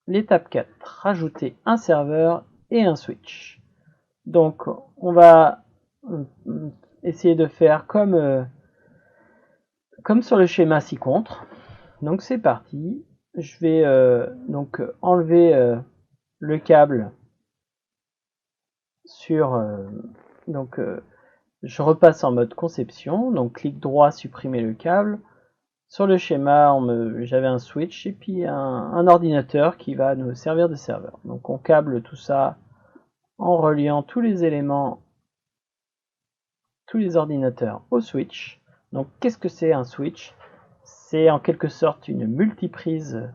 l'étape 4, rajouter un serveur et un switch. Donc on va essayer de faire comme sur le schéma ci-contre. Donc c'est parti. Je vais donc enlever le câble sur je repasse en mode conception, donc clic droit, supprimer le câble. Sur le schéma, j'avais un switch et puis un ordinateur qui va nous servir de serveur. Donc on câble tout ça en reliant tous les éléments, tous les ordinateurs au switch. Donc qu'est-ce que c'est un switch? C'est en quelque sorte une multiprise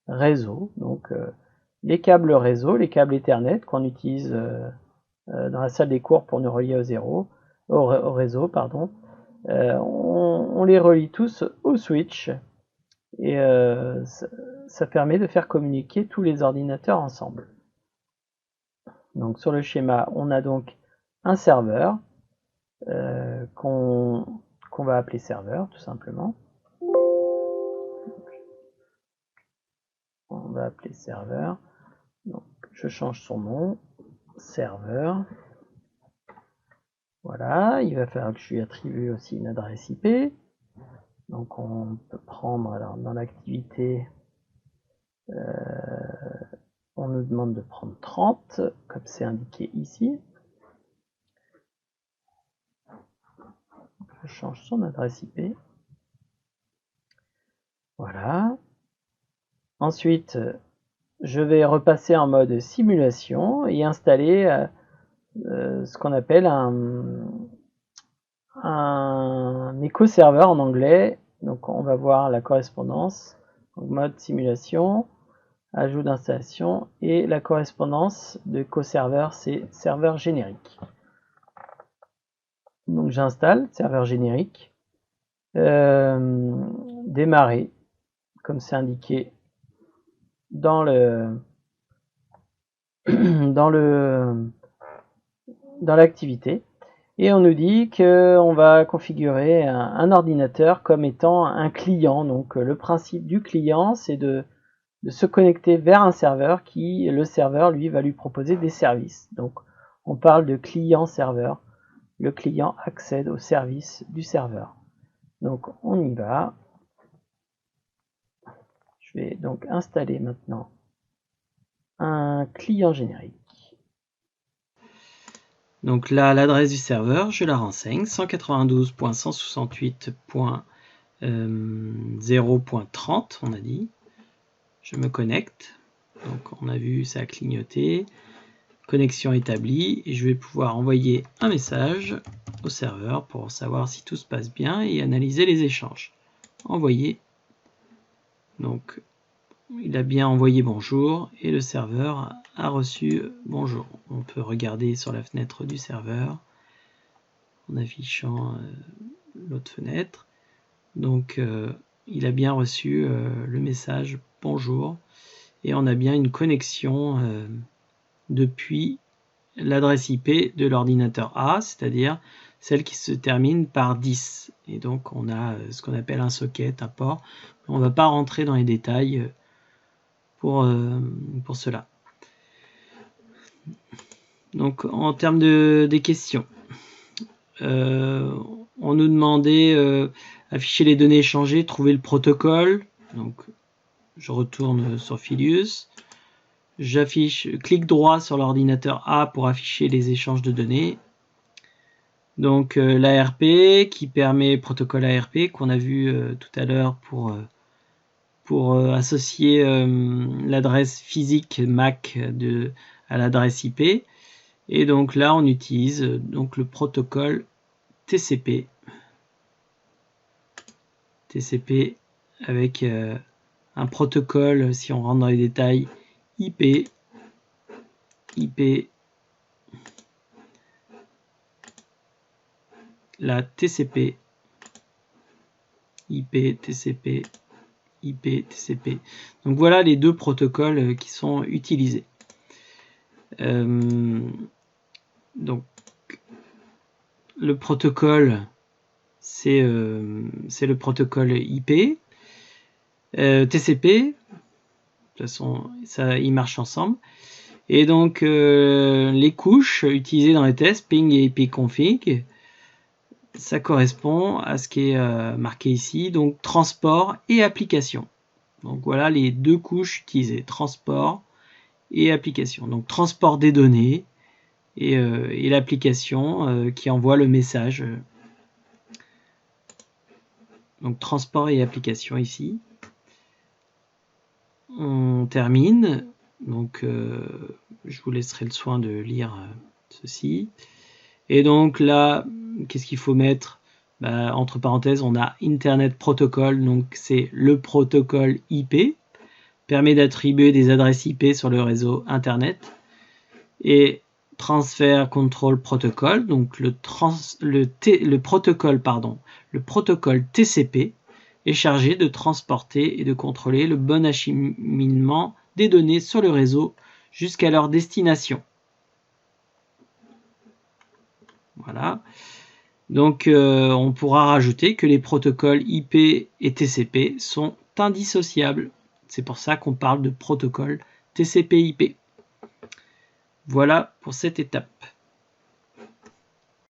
réseau. Donc les câbles réseau, les câbles Ethernet qu'on utilise dans la salle des cours pour nous relier au réseau, pardon. On les relie tous au switch et ça permet de faire communiquer tous les ordinateurs ensemble. Donc sur le schéma, on a donc un serveur qu'on va appeler serveur tout simplement. On va appeler serveur. Donc je change son nom, serveur. Voilà, il va falloir que je lui attribue aussi une adresse IP. Donc on peut prendre, alors dans l'activité, on nous demande de prendre 30, comme c'est indiqué ici. Je change son adresse IP. Voilà. Ensuite, je vais repasser en mode simulation et installer ce qu'on appelle un éco-serveur en anglais. Donc on va voir la correspondance. Donc, mode simulation, ajout d'installation et la correspondance de co-serveur, c'est serveur générique. Donc j'installe serveur générique, démarrer, comme c'est indiqué dans l'activité. Et on nous dit qu'on va configurer un ordinateur comme étant un client. Donc le principe du client, c'est de se connecter vers un serveur qui, le serveur, lui, va lui proposer des services. Donc on parle de client-serveur. Le client accède au service du serveur. Donc on y va. Je vais donc installer maintenant un client générique. Donc là, l'adresse du serveur, je la renseigne, 192.168.0.30, on a dit. Je me connecte. Donc on a vu, ça a clignoté. Connexion établie. Et je vais pouvoir envoyer un message au serveur pour savoir si tout se passe bien et analyser les échanges. Envoyer. Donc il a bien envoyé bonjour et le serveur a reçu bonjour. On peut regarder sur la fenêtre du serveur en affichant l'autre fenêtre. Donc il a bien reçu le message bonjour et on a bien une connexion depuis l'adresse IP de l'ordinateur A, c'est-à-dire celle qui se termine par 10. Et donc on a ce qu'on appelle un socket, un port. On ne va pas rentrer dans les détails pour cela. Donc en termes des questions, on nous demandait afficher les données échangées, trouver le protocole. Donc je retourne sur Filius. J'affiche, clic droit sur l'ordinateur A pour afficher les échanges de données. Donc l'ARP qui permet protocole ARP qu'on a vu tout à l'heure pour associer l'adresse physique MAC à l'adresse IP. Et donc là on utilise donc le protocole TCP. TCP avec un protocole, si on rentre dans les détails, IP, la TCP, IP, TCP, IP, TCP. Donc voilà les deux protocoles qui sont utilisés. Donc le protocole, c'est le protocole IP. TCP, toute façon, ils marchent ensemble. Et donc, les couches utilisées dans les tests, ping et ipconfig, ça correspond à ce qui est marqué ici, donc transport et application. Donc voilà les deux couches utilisées, transport et application. Donc transport des données et l'application qui envoie le message. Donc transport et application ici. On termine. Donc je vous laisserai le soin de lire ceci. Et donc là, qu'est-ce qu'il faut mettre? Entre parenthèses, on a Internet Protocol, donc c'est le protocole IP, permet d'attribuer des adresses IP sur le réseau Internet. Et Transfer Control Protocol, donc le protocole TCP est chargé de transporter et de contrôler le bon acheminement des données sur le réseau jusqu'à leur destination. Voilà. Donc on pourra rajouter que les protocoles IP et TCP sont indissociables. C'est pour ça qu'on parle de protocole TCP/IP. Voilà pour cette étape.